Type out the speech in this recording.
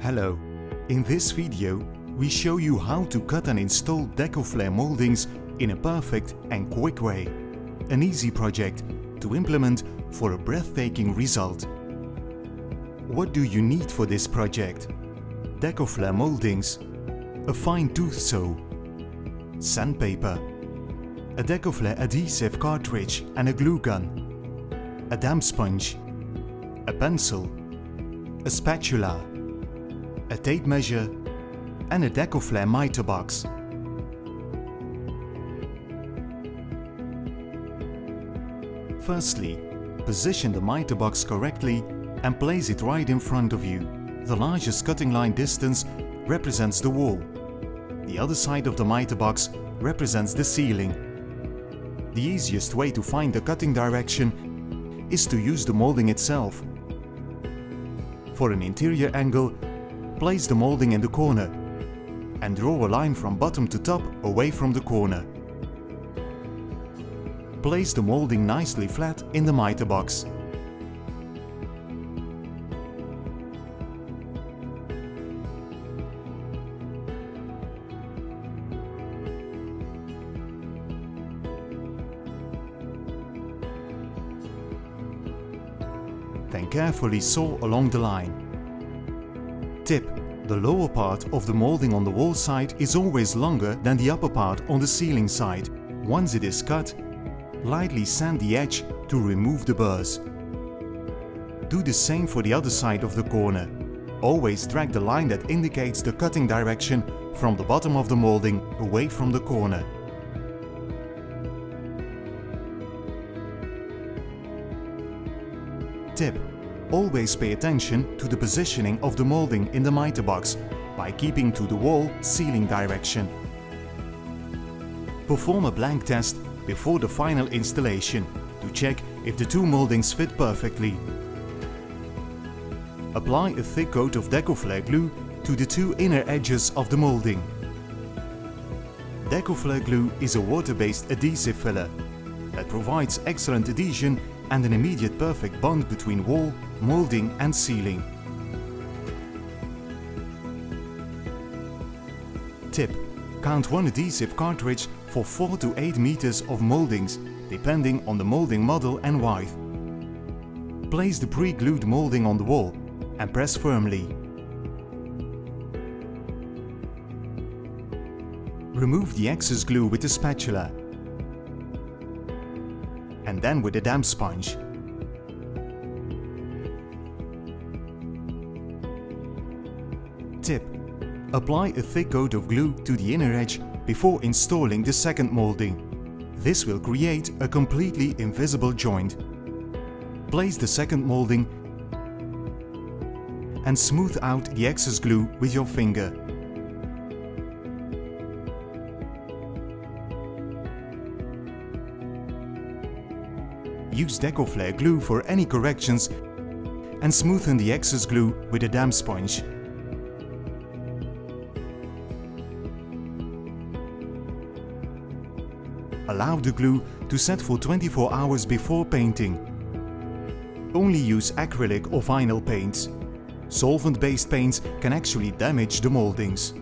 Hello, in this video we show you how to cut and install Decoflair moldings in a perfect and quick way. An easy project to implement for a breathtaking result. What do you need for this project? Decoflair moldings, a fine tooth saw, sandpaper, a Decoflair adhesive cartridge and a glue gun, a damp sponge, a pencil, a spatula, a tape measure and a Decoflair MITRE box. Firstly, position the MITRE box correctly and place it right in front of you. The largest cutting line distance represents the wall. The other side of the MITRE box represents the ceiling. The easiest way to find the cutting direction is to use the molding itself. For an interior angle, place the molding in the corner and draw a line from bottom to top away from the corner. Place the molding nicely flat in the MITRE box. Then carefully saw along the line. Tip: the lower part of the molding on the wall side is always longer than the upper part on the ceiling side. Once it is cut, lightly sand the edge to remove the burrs. Do the same for the other side of the corner. Always drag the line that indicates the cutting direction from the bottom of the molding away from the corner. Tip: always pay attention to the positioning of the molding in the MITRE box by keeping to the wall ceiling direction. Perform a blank test before the final installation to check if the two moldings fit perfectly. Apply a thick coat of Decoflair glue to the two inner edges of the molding. Decoflair glue is a water-based adhesive filler that provides excellent adhesion and an immediate perfect bond between wall, molding and ceiling. Tip: count one adhesive cartridge for 4 to 8 meters of moldings, depending on the molding model and width. Place the pre-glued molding on the wall and press firmly. Remove the excess glue with the spatula and then with a damp sponge. Tip: apply a thick coat of glue to the inner edge before installing the second molding. This will create a completely invisible joint. Place the second molding and smooth out the excess glue with your finger. Use Decoflair glue for any corrections and smoothen the excess glue with a damp sponge. Allow the glue to set for 24 hours before painting. Only use acrylic or vinyl paints. Solvent-based paints can actually damage the moldings.